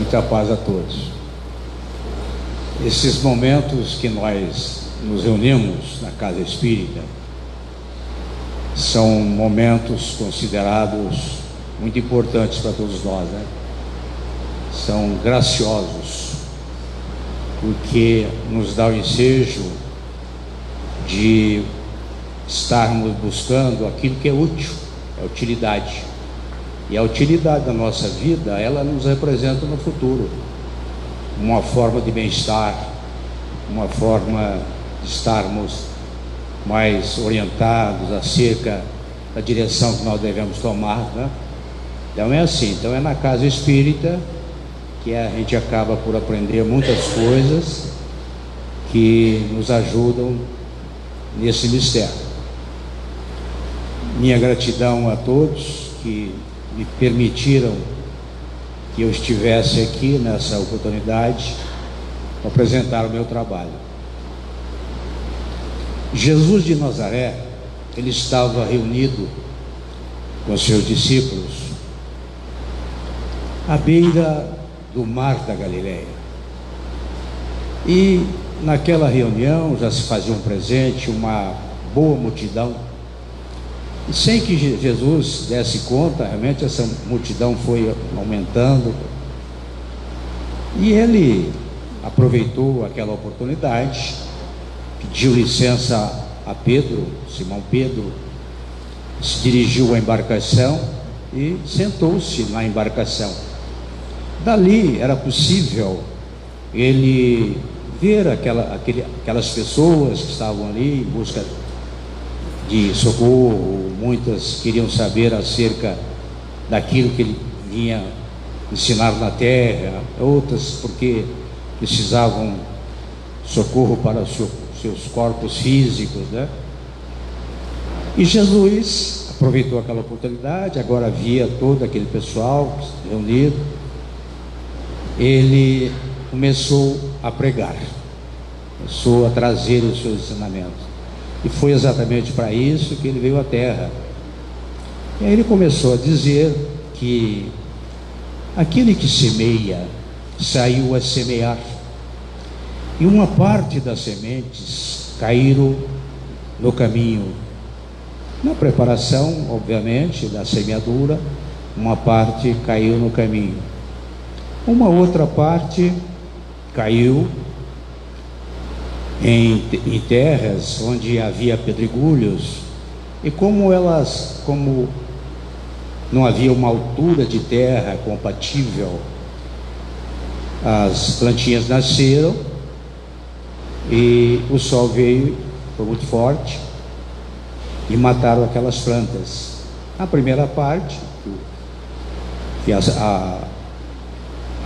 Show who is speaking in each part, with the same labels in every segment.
Speaker 1: Muita paz a todos. Esses momentos que nós nos reunimos na Casa Espírita são momentos considerados muito importantes para todos nós, né? São graciosos, porque nos dá o ensejo de estarmos buscando aquilo que é útil, é utilidade. E a utilidade da nossa vida, ela nos representa no futuro uma forma de bem-estar, uma forma de estarmos mais orientados acerca da direção que nós devemos tomar, né? Então é assim, então é na Casa Espírita que a gente acaba por aprender muitas coisas que nos ajudam nesse mistério. Minha gratidão a todos que me permitiram que eu estivesse aqui nessa oportunidade para apresentar o meu trabalho. Jesus de Nazaré, ele estava reunido com seus discípulos à beira do mar da Galileia, e naquela reunião já se fazia um presente, uma boa multidão, e sem que Jesus desse conta, realmente essa multidão foi aumentando, e ele aproveitou aquela oportunidade, pediu licença a Pedro, Simão Pedro, se dirigiu à embarcação e sentou-se na embarcação. Dali era possível ele ver aquelas pessoas que estavam ali em busca de socorro. Muitas queriam saber acerca daquilo que ele vinha ensinar na terra, outras porque precisavam socorro para os seus corpos físicos, né? E Jesus aproveitou aquela oportunidade, agora via todo aquele pessoal reunido, ele começou a pregar, começou a trazer os seus ensinamentos, e foi exatamente para isso que ele veio à terra. E aí ele começou a dizer que aquele que semeia saiu a semear, e uma parte das sementes caíram no caminho, na preparação, obviamente, da semeadura. Uma parte caiu no caminho, uma outra parte caiu em terras onde havia pedregulhos, e como não havia uma altura de terra compatível, as plantinhas nasceram, e o sol veio, foi muito forte, e mataram aquelas plantas. A primeira parte, que a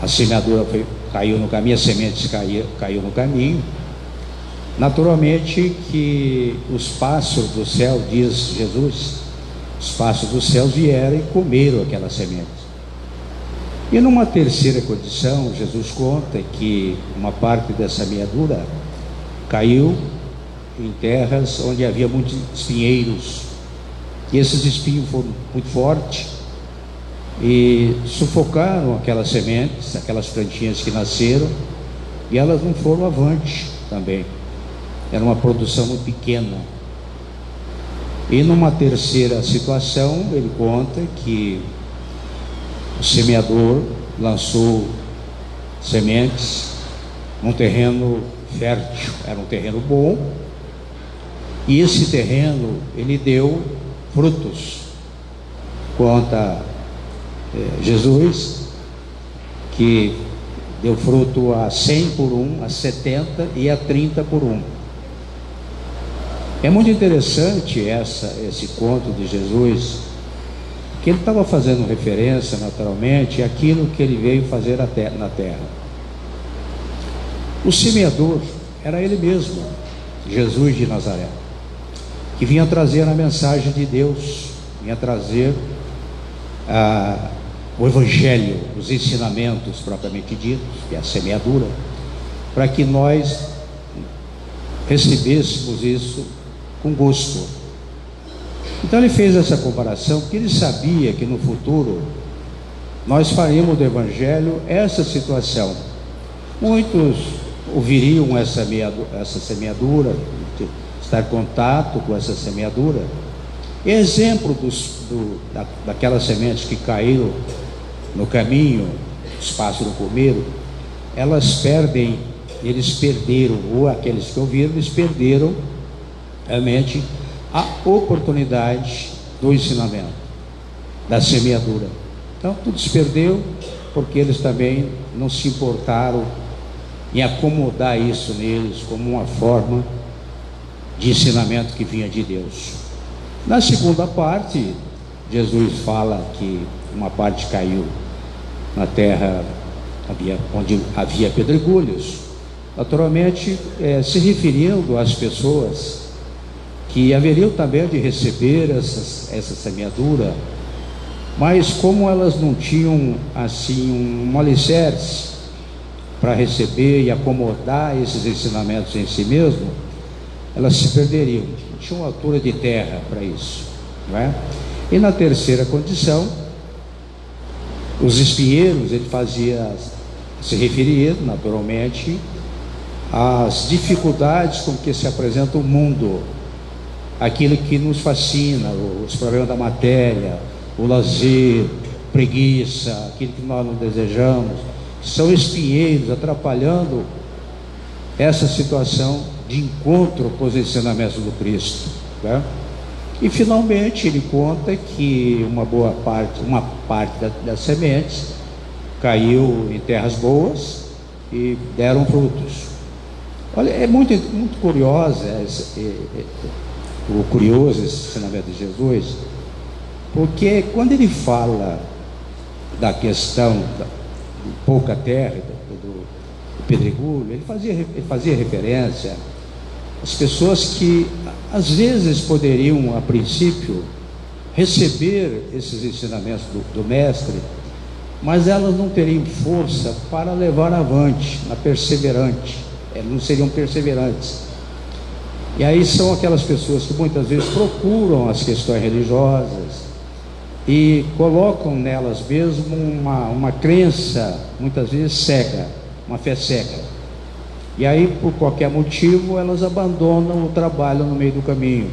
Speaker 1: semeadura caiu no caminho, as sementes caiu no caminho. Naturalmente que os pássaros do céu, diz Jesus, os pássaros do céu vieram e comeram aquelas sementes. E numa terceira condição, Jesus conta que uma parte dessa semeadura caiu em terras onde havia muitos espinheiros, e esses espinhos foram muito fortes e sufocaram aquelas sementes, aquelas plantinhas que nasceram, e elas não foram avante também. Era uma produção muito pequena. E numa terceira situação, ele conta que o semeador lançou sementes num terreno fértil, era um terreno bom, e esse terreno ele deu frutos. Conta Jesus que deu fruto a 100 por um, a 70 e a 30 por um. É muito interessante esse conto de Jesus, que ele estava fazendo referência naturalmente àquilo que ele veio fazer na terra. O semeador era ele mesmo, Jesus de Nazaré, que vinha trazer a mensagem de Deus, vinha trazer o Evangelho, os ensinamentos propriamente ditos, que é a semeadura, para que nós recebêssemos isso com gosto. Então ele fez essa comparação, porque ele sabia que no futuro nós faremos do Evangelho essa situação. Muitos ouviriam essa semeadura, estar em contato com essa semeadura. Exemplo daquelas sementes que caíram no caminho, os pássaros comeram, eles perderam, ou aqueles que ouviram, eles perderam realmente a oportunidade do ensinamento, da semeadura. Então tudo se perdeu, porque eles também não se importaram em acomodar isso neles como uma forma de ensinamento que vinha de Deus. Na segunda parte, Jesus fala que uma parte caiu na terra onde havia pedregulhos, naturalmente se referindo às pessoas que haveriam também de receber essa semeadura, mas como elas não tinham assim um alicerce para receber e acomodar esses ensinamentos em si mesmo, elas se perderiam, não tinham uma altura de terra para isso, não é? E na terceira condição, os espinheiros, ele se referia naturalmente às dificuldades com que se apresenta o mundo, aquilo que nos fascina, os problemas da matéria, o lazer, preguiça, aquilo que nós não desejamos, são espinheiros atrapalhando essa situação de encontro com os ensinamentos do Cristo, né? E finalmente ele conta que uma parte das sementes caiu em terras boas e deram frutos. Olha, é muito curioso esse ensinamento de Jesus, porque quando ele fala da questão da pouca terra, do pedregulho, ele fazia referência às pessoas que às vezes poderiam, a princípio, receber esses ensinamentos do mestre, mas elas não teriam força para levar avante, não seriam perseverantes. E aí são aquelas pessoas que muitas vezes procuram as questões religiosas e colocam nelas mesmo uma crença, muitas vezes cega, uma fé cega. E aí, por qualquer motivo, elas abandonam o trabalho no meio do caminho.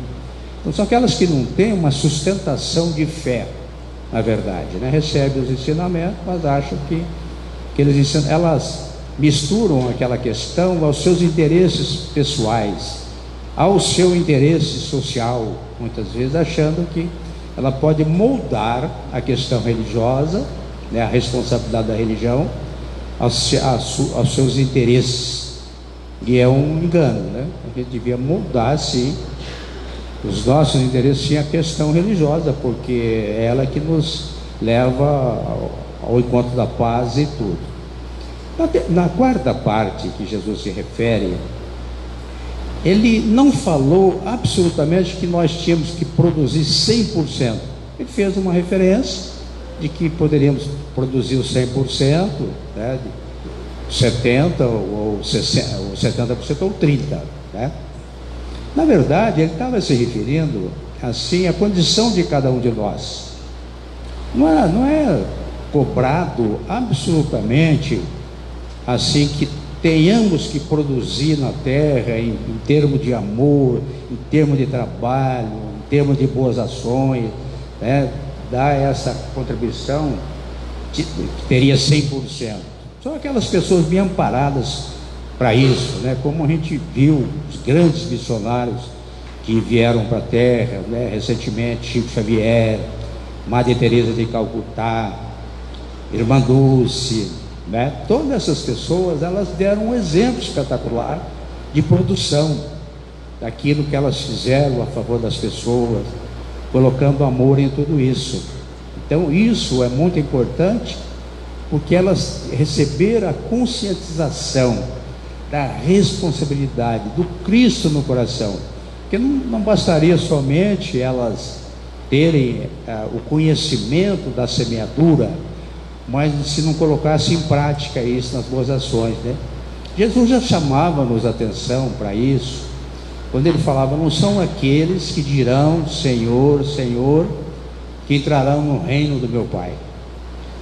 Speaker 1: Então são aquelas que não têm uma sustentação de fé, na verdade, né? Recebem os ensinamentos, mas acham que eles ensinam, elas misturam aquela questão aos seus interesses pessoais, ao seu interesse social, muitas vezes achando que ela pode moldar a questão religiosa, né, a responsabilidade da religião, aos seus interesses. E é um engano, né? A gente devia moldar, sim, os nossos interesses, sim, a questão religiosa, porque é ela que nos leva ao encontro da paz e tudo. Na quarta parte que Jesus se refere, ele não falou absolutamente que nós tínhamos que produzir 100%. Ele fez uma referência de que poderíamos produzir o 100%, né, 70% ou 60%, ou 70% ou 30%, né? Na verdade, ele estava se referindo assim à condição de cada um de nós. Não é cobrado absolutamente assim que tenhamos que produzir na terra em termos de amor, em termos de trabalho, em termos de boas ações, né? Dar essa contribuição que teria 100%. São aquelas pessoas bem amparadas para isso, né? Como a gente viu os grandes missionários que vieram para a terra, né? Recentemente, Chico Xavier, Madre Teresa de Calcutá, Irmã Dulce, né? Todas essas pessoas, elas deram um exemplo espetacular de produção daquilo que elas fizeram a favor das pessoas, colocando amor em tudo isso. Então isso é muito importante, porque elas receberam a conscientização da responsabilidade do Cristo no coração, porque não bastaria somente elas terem o conhecimento da semeadura, mas se não colocasse em prática isso nas boas ações, né? Jesus já chamava-nos atenção para isso, quando ele falava: não são aqueles que dirão Senhor, Senhor, que entrarão no reino do meu Pai.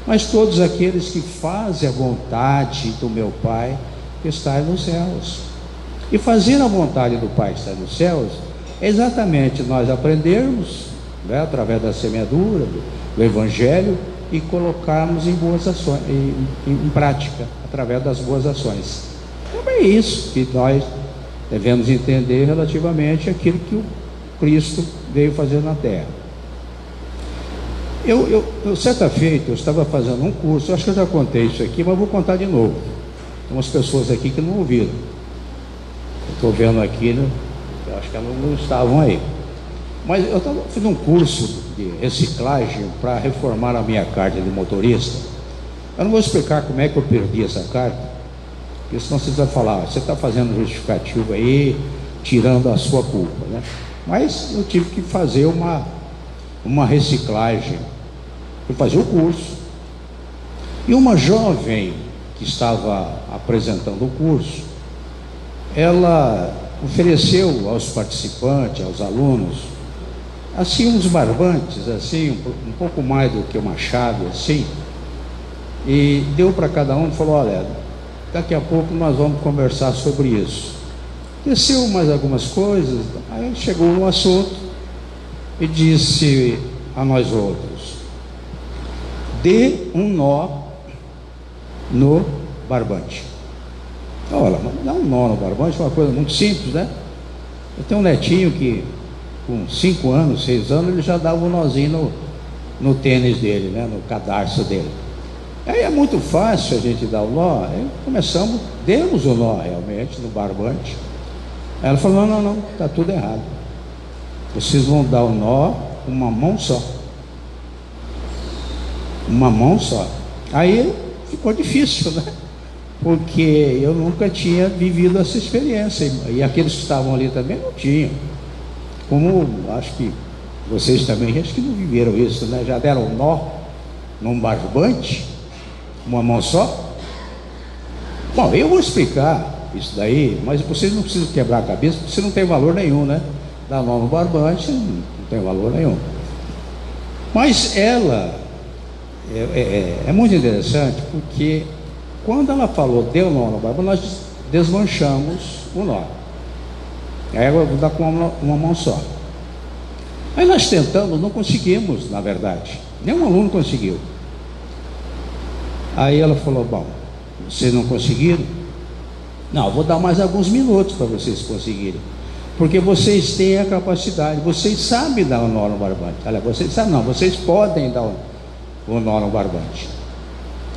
Speaker 1: mas todos aqueles que fazem a vontade do meu Pai que está nos céus. E fazer a vontade do Pai que está nos céus é exatamente nós aprendermos, né, através da semeadura, do Evangelho, e colocarmos em boas ações, em prática, através das boas ações. Então é isso que nós devemos entender relativamente àquilo que o Cristo veio fazer na terra. Certa feita, eu estava fazendo um curso, eu acho que eu já contei isso aqui, mas vou contar de novo. Tem umas pessoas aqui que não ouviram. Eu estou vendo aqui, né? Eu acho que elas não estavam aí. Mas eu fiz um curso de reciclagem para reformar a minha carta de motorista. Eu não vou explicar como é que eu perdi essa carta, porque senão você vai falar, você está fazendo justificativo aí, tirando a sua culpa, né? Mas eu tive que fazer uma reciclagem, fui fazer o curso. E uma jovem que estava apresentando o curso, ela ofereceu aos participantes, aos alunos, assim, uns barbantes, assim, um pouco mais do que uma chave, assim, e deu para cada um e falou: olha, daqui a pouco nós vamos conversar sobre isso. Desceu mais algumas coisas, aí chegou no assunto e disse a nós outros: dê um nó no barbante. Olha, dá um nó no barbante é uma coisa muito simples, né? Eu tenho um netinho que com 5 anos, 6 anos, ele já dava um nozinho no tênis dele, né? No cadarço dele. Aí é muito fácil a gente dar o nó. Aí demos o nó realmente no barbante. Aí ela falou: não, está tudo errado. Vocês vão dar o nó com uma mão só. Uma mão só. Aí ficou difícil, né? Porque eu nunca tinha vivido essa experiência, e aqueles que estavam ali também não tinham. Como acho que vocês também, acho que não viveram isso, né? Já deram um nó num barbante, uma mão só? Bom, eu vou explicar isso daí, mas vocês não precisam quebrar a cabeça, porque isso não tem valor nenhum, né? Dar nó no barbante não tem valor nenhum. Mas ela é muito interessante, porque quando ela falou deu nó no barbante, nós desmanchamos o nó. Aí agora vou dar com uma mão só. Aí nós tentamos, não conseguimos, na verdade. Nenhum aluno conseguiu. Aí ela falou: bom, vocês não conseguiram? Não, eu vou dar mais alguns minutos para vocês conseguirem, porque vocês têm a capacidade, vocês sabem dar o nó no barbante. Olha, vocês sabem, não, vocês podem dar o nó no barbante.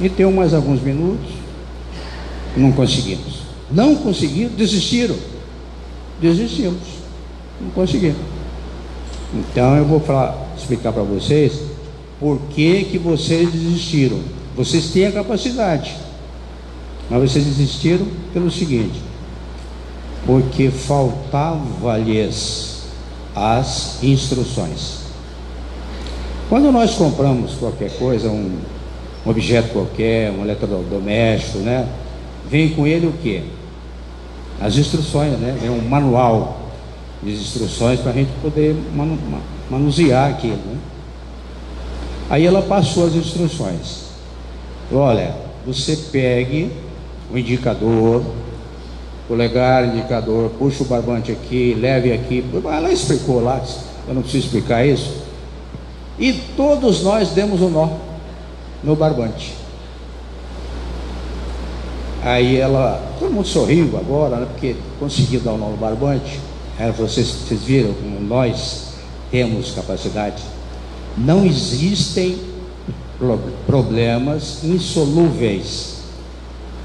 Speaker 1: E deu mais alguns minutos, não conseguimos. Não conseguiram, desistiram. Desistimos, não conseguimos. Então eu vou explicar para vocês por que vocês desistiram. Vocês têm a capacidade, mas vocês desistiram pelo seguinte: porque faltava-lhes as instruções. Quando nós compramos qualquer coisa, um objeto qualquer, um eletrodoméstico, né, vem com ele o quê? As instruções, né? É um manual de instruções para a gente poder manusear aquilo, né? Aí ela passou as instruções. Olha, você pegue o indicador, polegar, indicador, puxa o barbante aqui, leve aqui. Ela explicou lá, eu não preciso explicar isso. E todos nós demos o nó no barbante. Aí todo mundo sorriu agora, né, porque conseguiu dar o nó no barbante. Aí vocês viram como nós temos capacidade. Não existem problemas insolúveis.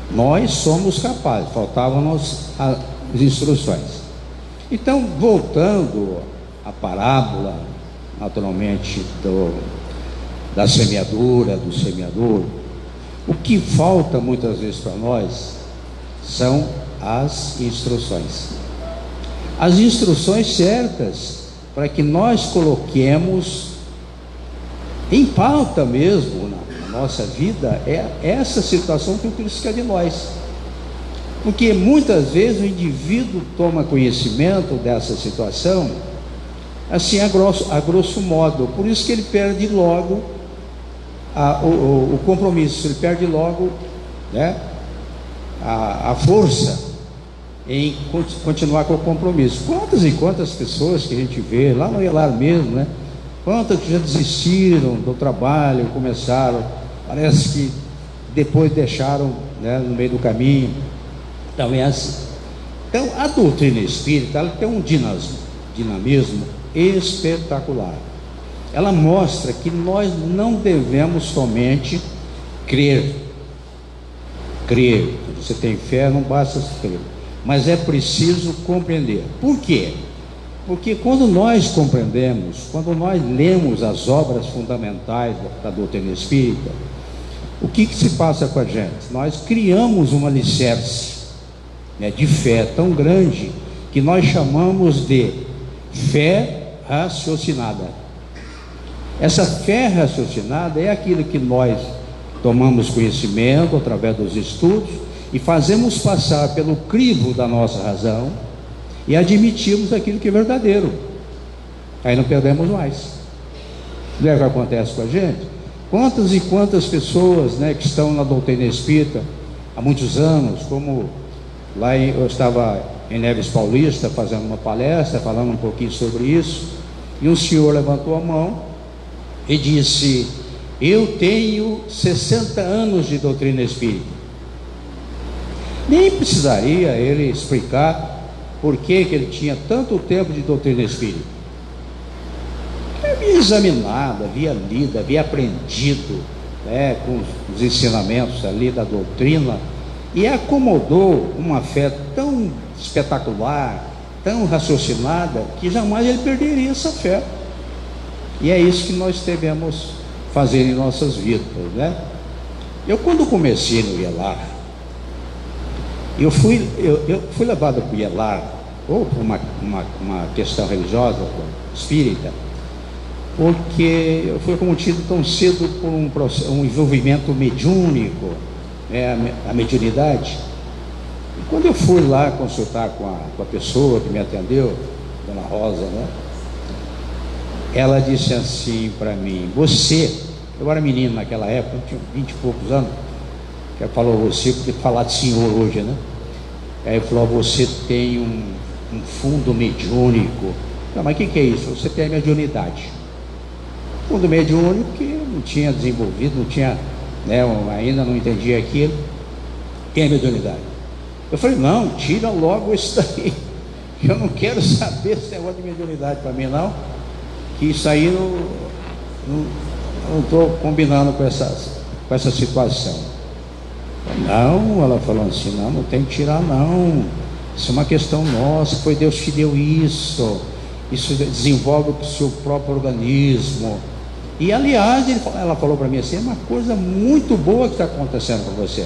Speaker 1: Nós somos capazes, faltavam-nos as instruções. Então, voltando à parábola, naturalmente, da semeadura, do semeador, o que falta muitas vezes para nós são as instruções. As instruções certas para que nós coloquemos em pauta mesmo na nossa vida essa situação que o Cristo quer de nós. Porque muitas vezes o indivíduo toma conhecimento dessa situação assim a grosso modo, por isso que ele perde logo o compromisso, ele perde logo, né, a força em continuar com o compromisso. Quantas e quantas pessoas que a gente vê lá no Ielar mesmo, né? Quantas que já desistiram do trabalho, começaram, parece que depois deixaram, né, no meio do caminho. Então é assim. Então a doutrina espírita, ela tem um dinamismo espetacular. Ela mostra que nós não devemos somente crer. Você tem fé, não basta crer, mas é preciso compreender. Por quê? Porque quando nós compreendemos, quando nós lemos as obras fundamentais da doutrina espírita, o que se passa com a gente? Nós criamos um alicerce, né, de fé tão grande, que nós chamamos de fé raciocinada. Essa fé raciocinada é aquilo que nós tomamos conhecimento através dos estudos e fazemos passar pelo crivo da nossa razão e admitimos aquilo que é verdadeiro. Aí não perdemos mais. Não é o que acontece com a gente? Quantas e quantas pessoas, né, que estão na doutrina espírita há muitos anos, como lá eu estava em Neves Paulista fazendo uma palestra, falando um pouquinho sobre isso, e um senhor levantou a mão e disse: eu tenho 60 anos de doutrina espírita. Nem precisaria ele explicar por que ele tinha tanto tempo de doutrina espírita. Havia examinado, havia lido, havia aprendido, né, com os ensinamentos ali da doutrina, e acomodou uma fé tão espetacular, tão raciocinada, que jamais ele perderia essa fé. E é isso que nós devemos fazer em nossas vidas, né? Eu, quando comecei no Ielar, eu fui levado para o Ielar, ou por uma questão religiosa, espírita, porque eu fui cometido tão cedo por um envolvimento mediúnico, né, a mediunidade. E quando eu fui lá consultar com a pessoa que me atendeu, Dona Rosa, né, ela disse assim para mim: eu era menino naquela época, eu tinha 20 e poucos anos, que ela falou você, porque falar de senhor hoje, né? Aí falou: você tem um fundo mediúnico. Não, mas o que é isso? Você tem a mediunidade. Fundo mediúnico que não tinha desenvolvido, não tinha, né, ainda não entendia aquilo. Tem a mediunidade. Eu falei: não, tira logo isso daí. Eu não quero saber esse negócio de mediunidade para mim, não. Que isso aí não estou combinando com essa situação. Não, ela falou assim: não tem que tirar, não. Isso é uma questão nossa, foi Deus que deu isso. Isso desenvolve o seu próprio organismo. E aliás, ela falou para mim assim: é uma coisa muito boa que está acontecendo com você,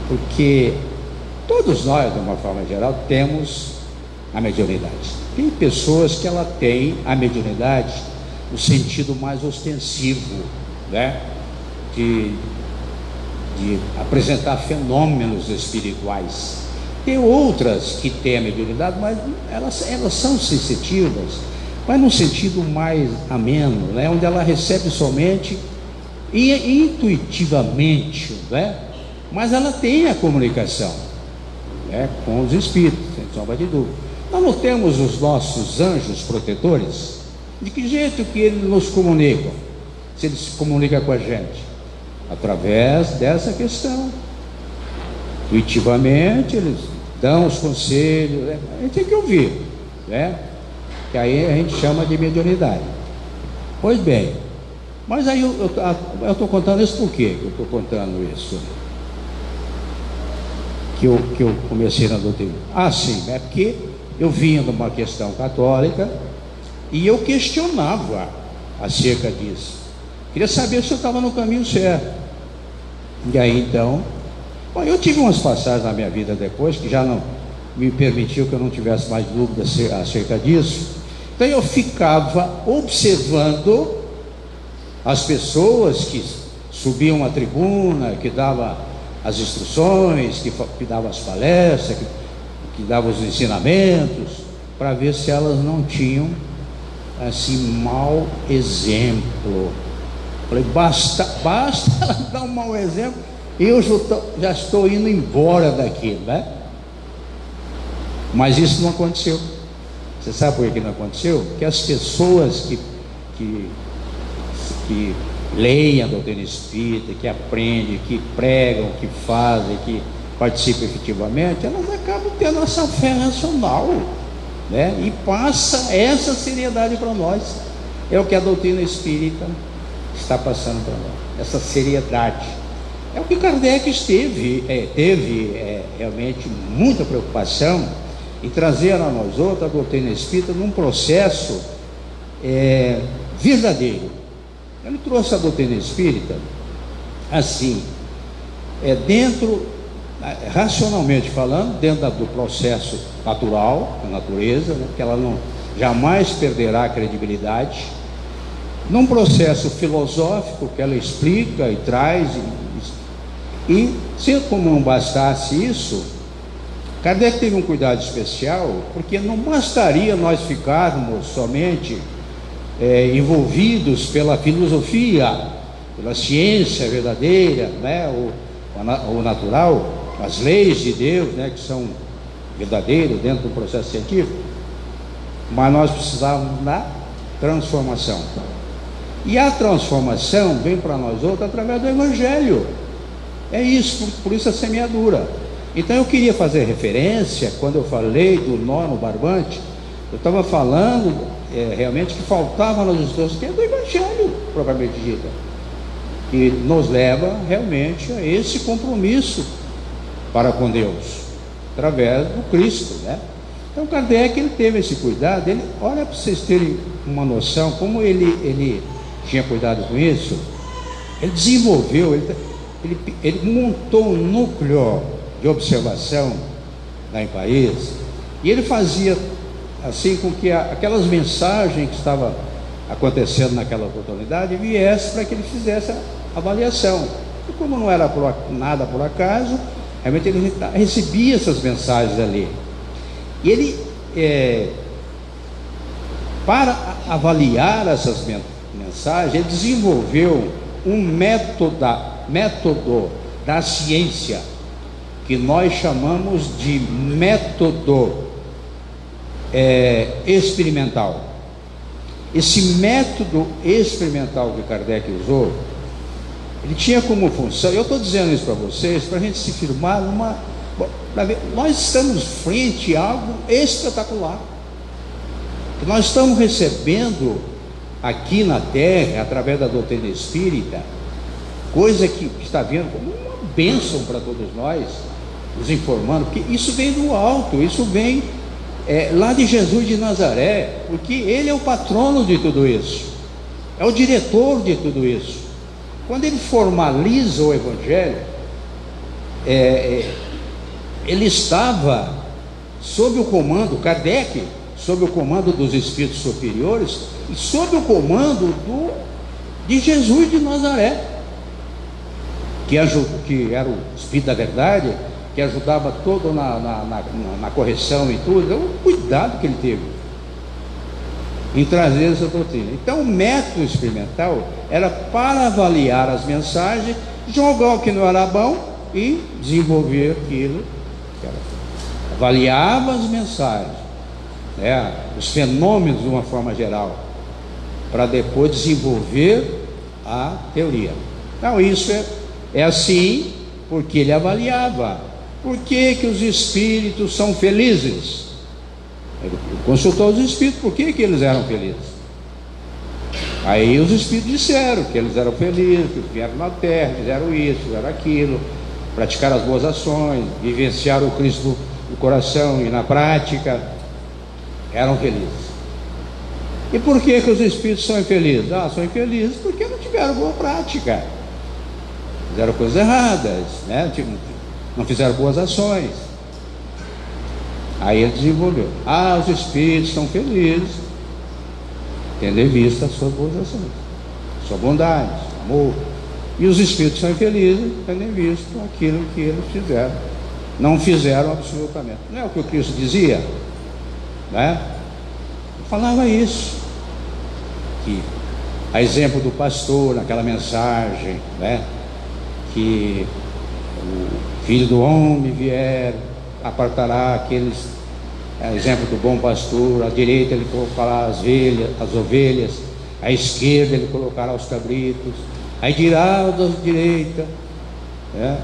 Speaker 1: porque todos nós, de uma forma geral, temos a mediunidade. Tem pessoas que ela tem a mediunidade no sentido mais ostensivo, né, de apresentar fenômenos espirituais. Tem outras que têm a mediunidade, mas elas são sensitivas, mas num sentido mais ameno, né, onde ela recebe somente e intuitivamente, né, mas ela tem a comunicação, né, com os espíritos, sem sombra de dúvida. Nós não temos os nossos anjos protetores? De que jeito que eles nos comunicam? Se eles se comunicam com a gente? Através dessa questão. Intuitivamente eles dão os conselhos, né? A gente tem que ouvir, né? Que aí a gente chama de mediunidade. Pois bem, mas aí eu estou contando isso por quê? Que eu estou contando isso? Que eu comecei na doutrina. Ah, sim, é porque eu vinha de uma questão católica e eu questionava acerca disso. Queria saber se eu estava no caminho certo. E aí então, bom, eu tive umas passagens na minha vida depois que já não me permitiu que eu não tivesse mais dúvidas acerca disso. Então eu ficava observando as pessoas que subiam à tribuna, que davam as instruções, que davam as palestras, que davam os ensinamentos, para ver se elas não tinham assim mau exemplo, Falei, basta ela dar um mau exemplo, eu já estou indo embora daqui, né? Mas isso não aconteceu. Você sabe por que não aconteceu? Porque as pessoas que leem a doutrina espírita, que aprendem, que pregam, que fazem, que participam efetivamente, elas acabam tendo essa fé racional, né? E passa essa seriedade para nós. É o que a doutrina espírita está passando para nós, essa seriedade. É o que Kardec teve realmente muita preocupação em trazer a nós outros a doutrina espírita num processo verdadeiro. Ele trouxe a doutrina espírita assim, racionalmente falando, dentro do processo natural, da natureza, né, que ela jamais perderá a credibilidade. Num processo filosófico que ela explica e traz, e se como não bastasse isso, Kardec teve um cuidado especial, porque não bastaria nós ficarmos somente envolvidos pela filosofia, pela ciência verdadeira, né, o natural, as leis de Deus, né, que são verdadeiras dentro do processo científico, mas nós precisávamos da transformação. E a transformação vem para nós outros através do Evangelho. É isso, por isso a semeadura. Então eu queria fazer referência, quando eu falei do nó no barbante, eu estava falando realmente que faltava nas pessoas, que é do Evangelho, propriamente dito, que nos leva realmente a esse compromisso para com Deus, através do Cristo, né? Então Kardec, ele teve esse cuidado. Olha, para vocês terem uma noção, como ele tinha cuidado com isso. Ele desenvolveu, ele montou um núcleo de observação lá em Paris, e ele fazia assim com que aquelas mensagens que estavam acontecendo naquela oportunidade viessem para que ele fizesse a avaliação. E como não era nada por acaso, realmente ele recebia essas mensagens ali. E ele, para avaliar essas mensagens, ele desenvolveu um método da ciência, que nós chamamos de método experimental. Esse método experimental que Kardec usou, ele tinha como função, eu estou dizendo isso para vocês, para a gente se firmar nós estamos frente a algo espetacular, que nós estamos recebendo aqui na Terra, através da doutrina espírita, coisa que está vindo como uma bênção para todos nós, nos informando, porque isso vem do alto, isso vem lá de Jesus de Nazaré, porque ele é o patrono de tudo isso, é o diretor de tudo isso. Quando ele formaliza o Evangelho, ele estava sob o comando, Kardec, sob o comando dos espíritos superiores e sob o comando de Jesus de Nazaré, que era o Espírito da Verdade, que ajudava todo na correção e tudo. É o cuidado que ele teve em trazer essa doutrina. Então o método experimental era para avaliar as mensagens, jogar o que não era bom e desenvolver aquilo. Avaliava as mensagens, os fenômenos de uma forma geral, para depois desenvolver a teoria. Então isso é assim, porque ele avaliava. Por que os espíritos são felizes? Ele consultou os espíritos, por que eles eram felizes? Aí os espíritos disseram que eles eram felizes, que vieram na Terra, fizeram isso, fizeram aquilo, praticaram as boas ações, vivenciaram o Cristo no coração e na prática, eram felizes. E por que os espíritos são infelizes? São infelizes porque não tiveram boa prática, fizeram coisas erradas, né? Não fizeram boas ações. Aí ele desenvolveu: os espíritos são felizes, tendo em vista as suas boas ações, sua bondade, amor. E os espíritos são infelizes, tendo em vista aquilo que eles fizeram, não fizeram absolutamente. Não é o que o Cristo dizia, né? Falava isso, que A exemplo do pastor, naquela mensagem, né? Que o Filho do Homem vier, apartará aqueles, a exemplo do bom pastor, à direita ele colocará as ovelhas, à esquerda ele colocará os cabritos, aí dirá ao da direita, né?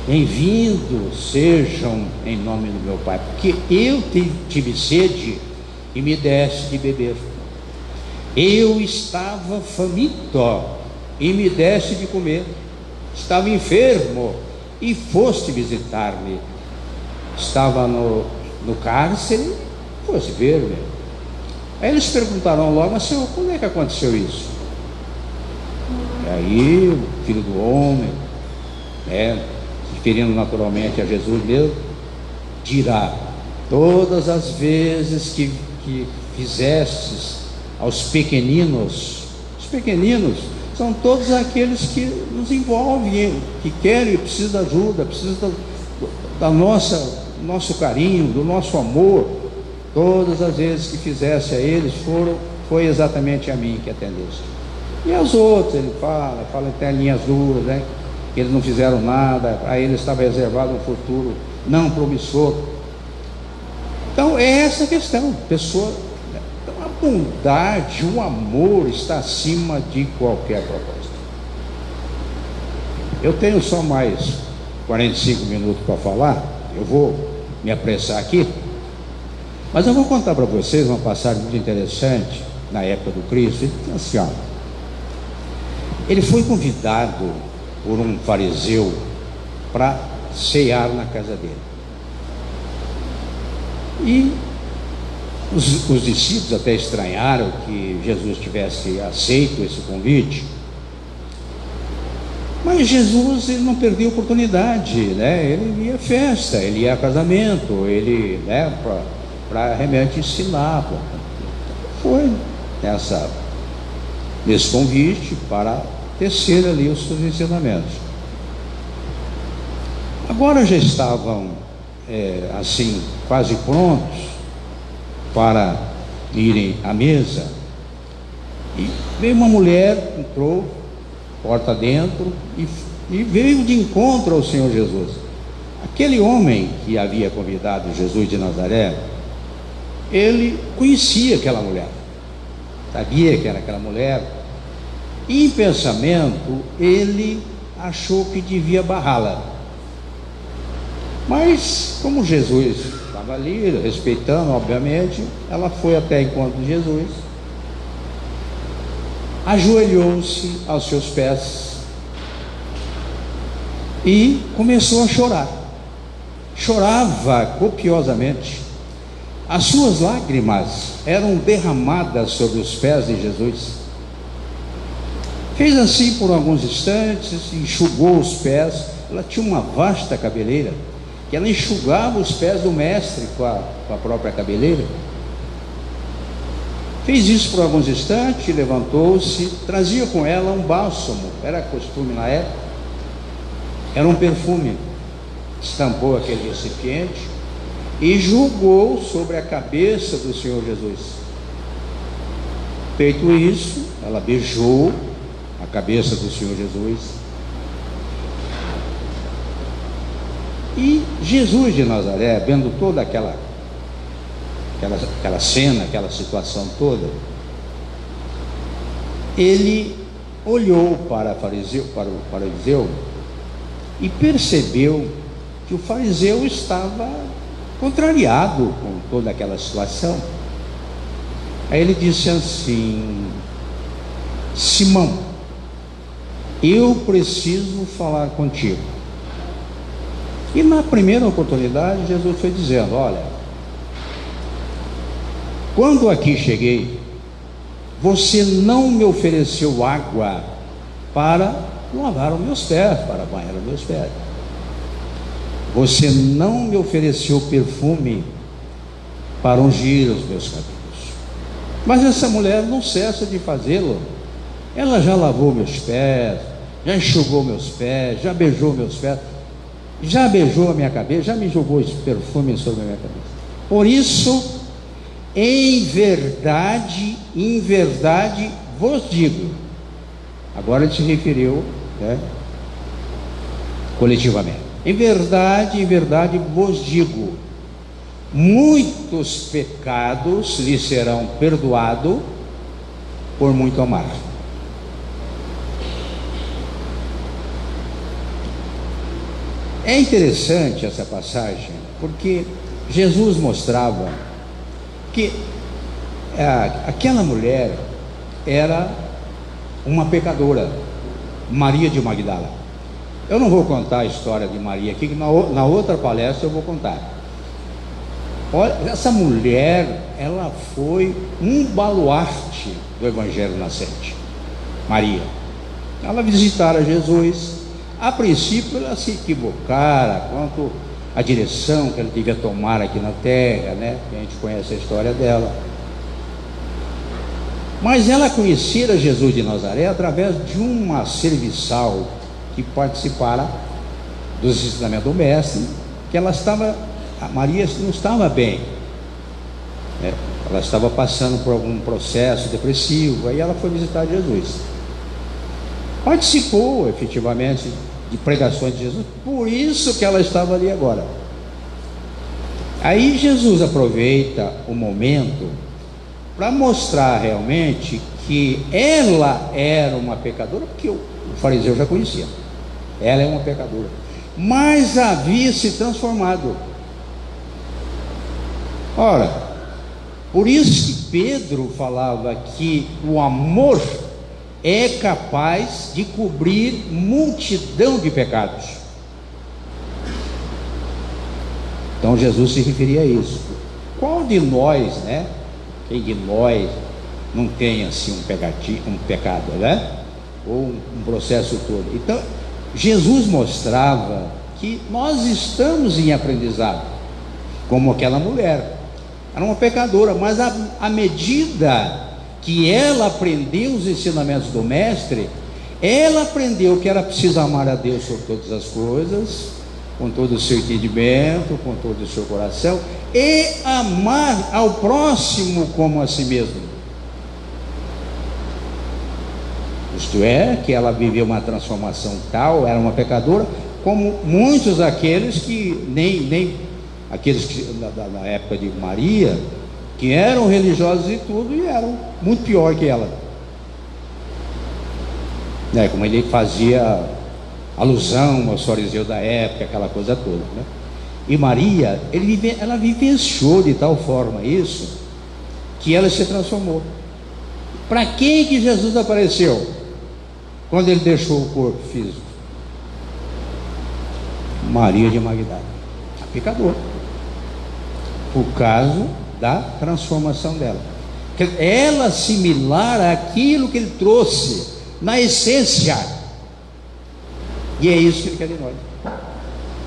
Speaker 1: Bem-vindos sejam em nome do meu Pai, porque eu tive sede e me deste de beber, eu estava faminto e me deste de comer, estava enfermo e foste visitar-me, estava no cárcere, foste ver-me. Aí eles perguntaram logo: mas Senhor, como é que aconteceu isso? E aí o Filho do Homem, referindo naturalmente a Jesus mesmo, dirá: todas as vezes que fizestes aos pequeninos, os pequeninos são todos aqueles que nos envolvem, que querem e precisam de ajuda, precisam da nosso carinho, do nosso amor. Todas as vezes que fizeste a eles, foi exatamente a mim que atendeste. E aos outros ele fala até linhas duras, né? Que eles não fizeram nada, a eles estava reservado um futuro não promissor. Então é essa a questão, pessoa. Então a bondade, o amor está acima de qualquer propósito. Eu tenho só mais 45 minutos para falar, eu vou me apressar aqui, mas eu vou contar para vocês uma passagem muito interessante na época do Cristo. Assim, ó, ele foi convidado por um fariseu para cear na casa dele, e os discípulos até estranharam que Jesus tivesse aceito esse convite, mas Jesus, ele não perdeu a oportunidade, né? Ele ia à festa, ele ia a casamento, ele, né, para realmente ensinar. Foi nesse convite para tecer ali os seus ensinamentos. Agora já estavam assim quase prontos para irem à mesa, e veio uma mulher, entrou porta dentro e veio de encontro ao Senhor Jesus. Aquele homem que havia convidado Jesus de Nazaré, ele conhecia aquela mulher, sabia que era aquela mulher, e em pensamento ele achou que devia barrá-la. Mas como Jesus estava ali, respeitando obviamente, ela foi até encontro de Jesus, ajoelhou-se aos seus pés e começou a chorar. Chorava copiosamente, as suas lágrimas eram derramadas sobre os pés de Jesus. Fez assim por alguns instantes, enxugou os pés. Ela tinha uma vasta cabeleira, que ela enxugava os pés do mestre com a própria cabeleira. Fez isso por alguns instantes, levantou-se, trazia com ela um bálsamo, era costume na época, era um perfume. Estampou aquele recipiente e jogou sobre a cabeça do Senhor Jesus. Feito isso, ela beijou a cabeça do Senhor Jesus, e Jesus de Nazaré, vendo toda aquela cena, aquela situação toda, ele olhou para o fariseu e percebeu que o fariseu estava contrariado com toda aquela situação. Aí ele disse assim: Simão, eu preciso falar contigo. E na primeira oportunidade Jesus foi dizendo: olha, quando aqui cheguei, você não me ofereceu água para lavar os meus pés, para banhar os meus pés. Você não me ofereceu perfume para ungir os meus cabelos. Mas essa mulher não cessa de fazê-lo. Ela já lavou meus pés, já enxugou meus pés, já beijou meus pés, já beijou a minha cabeça, já me jogou esse perfume sobre a minha cabeça. Por isso, em verdade vos digo. Agora ele se referiu, né, coletivamente. Em verdade vos digo, muitos pecados lhe serão perdoados por muito amar. É interessante essa passagem, porque Jesus mostrava que aquela mulher era uma pecadora, Maria de Magdala. Eu não vou contar a história de Maria aqui, que na outra palestra eu vou contar. Olha, essa mulher, ela foi um baluarte do Evangelho nascente. Maria. Ela visitara Jesus. A princípio ela se equivocara quanto à direção que ela devia tomar aqui na terra, né? A gente conhece a história dela. Mas ela conhecera Jesus de Nazaré através de uma serviçal que participara dos ensinamentos do mestre, que a Maria não estava bem, né? Ela estava passando por algum processo depressivo, aí ela foi visitar Jesus. Participou efetivamente de pregações de Jesus, por isso que ela estava ali agora. Aí Jesus aproveita o momento para mostrar realmente que ela era uma pecadora, porque o fariseu já conhecia, ela é uma pecadora, mas havia se transformado. Ora, por isso que Pedro falava que o amor é capaz de cobrir multidão de pecados. Então Jesus se referia a isso. Qual de nós, né? Quem de nós não tem assim um pecado, né? Ou um processo todo. Então Jesus mostrava que nós estamos em aprendizado, como aquela mulher. Era uma pecadora, mas à medida que ela aprendeu os ensinamentos do mestre, ela aprendeu que era preciso amar a Deus sobre todas as coisas, com todo o seu entendimento, com todo o seu coração, e amar ao próximo como a si mesmo. Isto é, que ela viveu uma transformação tal, era uma pecadora, como muitos daqueles que nem aqueles que na época de Maria, que eram religiosos e tudo, e eram muito pior que ela, né? Como ele fazia alusão aos fariseus da época, aquela coisa toda, né? E Maria, ela vivenciou de tal forma isso, que ela se transformou. Para quem que Jesus apareceu quando ele deixou o corpo físico? Maria de Magdala, a pecadora, por causa da transformação dela, ela similar àquilo que ele trouxe na essência. E é isso que ele quer de nós,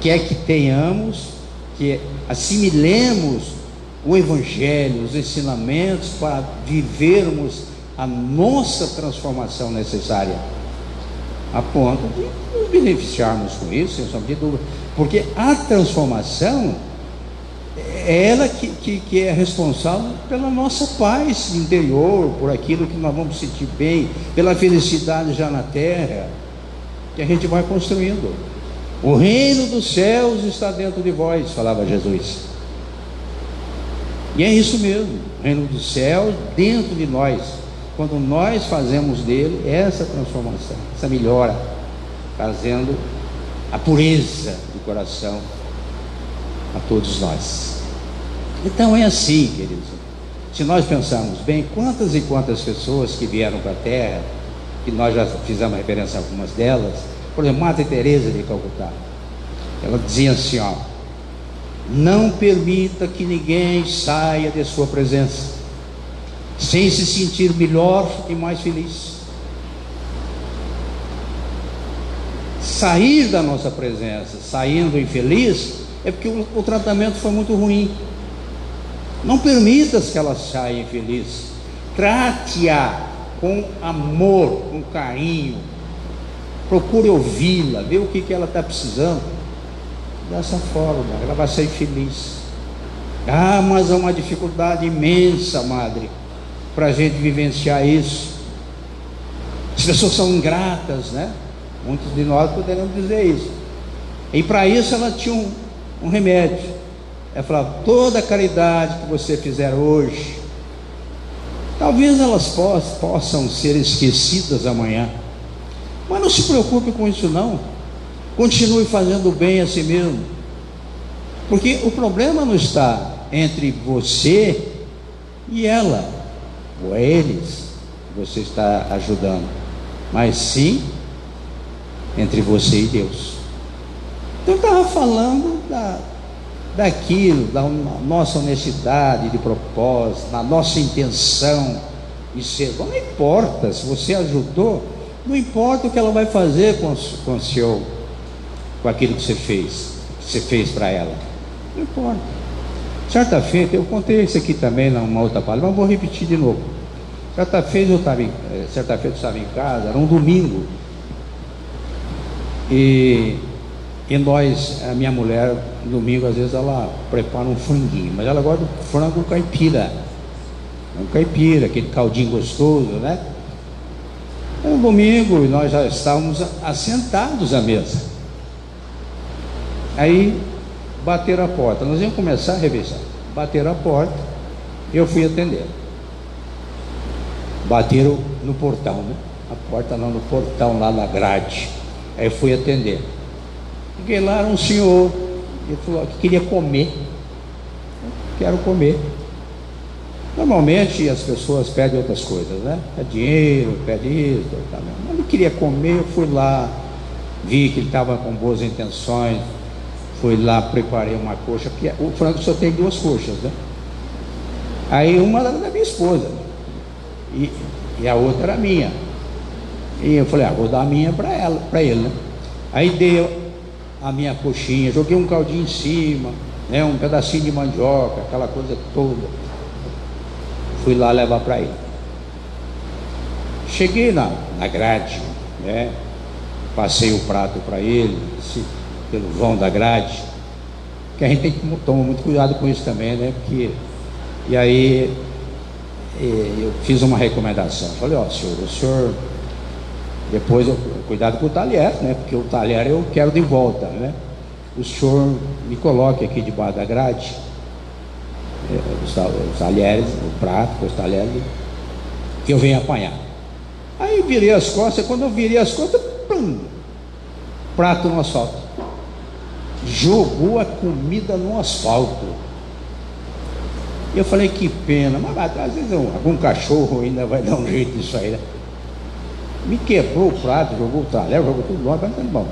Speaker 1: quer que tenhamos, que assimilemos o Evangelho, os ensinamentos, para vivermos a nossa transformação necessária, a ponto de nos beneficiarmos com isso, sem sombra de dúvida, porque a transformação é ela que é responsável pela nossa paz interior, por aquilo que nós vamos sentir bem, pela felicidade já na terra, que a gente vai construindo. O reino dos céus está dentro de vós, falava Jesus. E é isso mesmo, o reino dos céus dentro de nós, quando nós fazemos dele essa transformação, essa melhora, trazendo a pureza do coração a todos nós. Então é assim, queridos. Se nós pensarmos bem, quantas e quantas pessoas que vieram para a terra, que nós já fizemos referência a algumas delas, por exemplo, Madre Teresa de Calcutá, ela dizia assim, ó: não permita que ninguém saia de sua presença sem se sentir melhor e mais feliz. Sair da nossa presença saindo infeliz é porque o tratamento foi muito ruim. Não permita que ela saia infeliz. Trate-a com amor, com carinho. Procure ouvi-la, ver o que ela está precisando. Dessa forma, ela vai sair feliz. Ah, mas é uma dificuldade imensa, madre, para a gente vivenciar isso. pessoas são ingratas, né? Muitos de nós poderemos dizer isso. E para isso ela tinha um remédio. Ela falava: toda a caridade que você fizer hoje, talvez elas possam ser esquecidas amanhã, mas não se preocupe com isso não. Continue fazendo bem a si mesmo, porque o problema não está entre você e ela, ou eles que você está ajudando, mas sim entre você e Deus. Então eu estava falando daquilo, da nossa honestidade de propósito, da nossa intenção de ser. Não importa se você ajudou, não importa o que ela vai fazer com aquilo que você fez para ela, não importa. Certa feita, eu contei isso aqui também numa outra palavra, mas vou repetir de novo. Certa feita eu estava em casa, era um domingo, e a minha mulher, no domingo, às vezes ela prepara um franguinho, mas ela gosta do frango caipira, aquele caldinho gostoso, né? É um domingo e nós já estávamos assentados à mesa. Aí bateram a porta, nós íamos começar a revisar. Bateram a porta, eu fui atender. Bateram no portão, né? A porta não, no portão, lá na grade. Aí eu fui atender. Cheguei lá, era um senhor, ele falou que queria comer. Eu quero comer. Normalmente as pessoas pedem outras coisas, né? Pede dinheiro, pede isso, tá. Mas ele queria comer, eu fui lá, vi que ele estava com boas intenções, fui lá, preparei uma coxa, porque o frango só tem 2 coxas, né? Aí uma era da minha esposa e a outra era minha. E eu falei: vou dar a minha para ele, né? Aí dei a minha coxinha, joguei um caldinho em cima, né? Um pedacinho de mandioca, aquela coisa toda. Fui lá levar para ele. Cheguei na grade, né? Passei o prato para ele, pelo vão da grade, que a gente tem que tomar muito cuidado com isso também, né? E aí eu fiz uma recomendação. Falei: o senhor depois cuidado com o talher, né? Porque o talher eu quero de volta, né? O senhor me coloque aqui debaixo da grade, os talheres, o prato com os talheres, que eu venho apanhar. Aí virei as costas, quando eu virei as costas, pum, prato no asfalto. Jogou a comida no asfalto. Eu falei: que pena, mas às vezes algum cachorro ainda vai dar um jeito nisso aí, né? Me quebrou o prato, jogou o talher, jogou tudo lá, mas tá bom.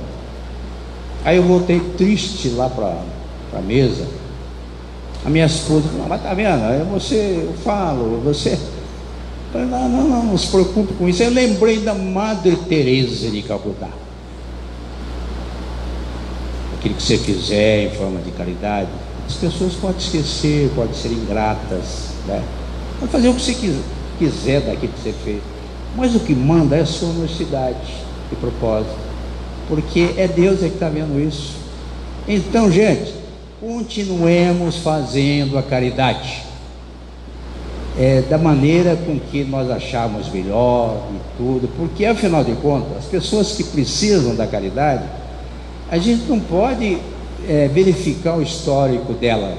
Speaker 1: Aí eu voltei triste lá para a mesa. A minha esposa falou: mas tá vendo? Eu falo, você. Eu falei: não se preocupe com isso. Eu lembrei da Madre Teresa de Calcutá. Aquilo que você fizer em forma de caridade, as pessoas podem esquecer, podem ser ingratas, né? Pode fazer o que você quiser daquilo que você fez, mas o que manda é a sua honestidade e propósito, porque é Deus que está vendo isso. Então, gente, continuemos fazendo a caridade, da maneira com que nós acharmos melhor e tudo, porque afinal de contas, as pessoas que precisam da caridade, a gente não pode verificar o histórico dela,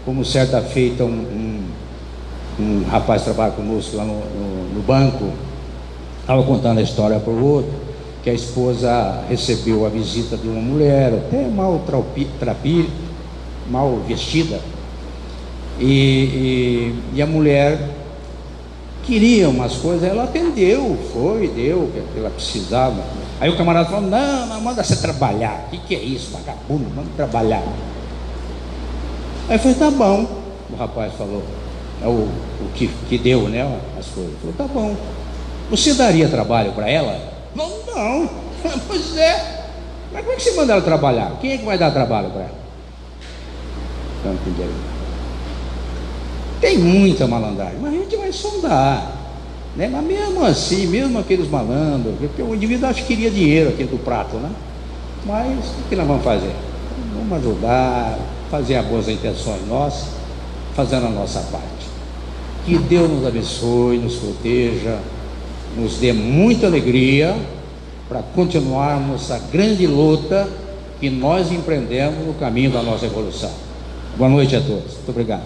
Speaker 1: como certa feita um rapaz que trabalha conosco lá no banco, estava contando a história para o outro, que a esposa recebeu a visita de uma mulher, até mal vestida, e a mulher queria umas coisas, ela atendeu, deu o que ela precisava. Aí o camarada falou: não, manda você trabalhar. O que é isso, vagabundo? Manda trabalhar. Aí eu falei: tá bom. O rapaz falou, o que deu, né, as coisas. Falou: tá bom. Você daria trabalho para ela? Não. Pois é. Mas como é que você manda ela trabalhar? Quem é que vai dar trabalho para ela? Não entendi. Tem muita malandragem, mas a gente vai sondar, né? Mas mesmo assim, mesmo aqueles malandros, porque o indivíduo acha que queria dinheiro aqui do prato, né? Mas o que nós vamos fazer? Vamos ajudar, fazer as boas intenções nossas, fazendo a nossa parte. Que Deus nos abençoe, nos proteja nos dê muita alegria para continuarmos a grande luta que nós empreendemos no caminho da nossa evolução. Boa noite a todos. Muito obrigado.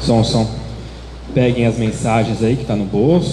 Speaker 2: Som. Peguem as mensagens aí que está no bolso.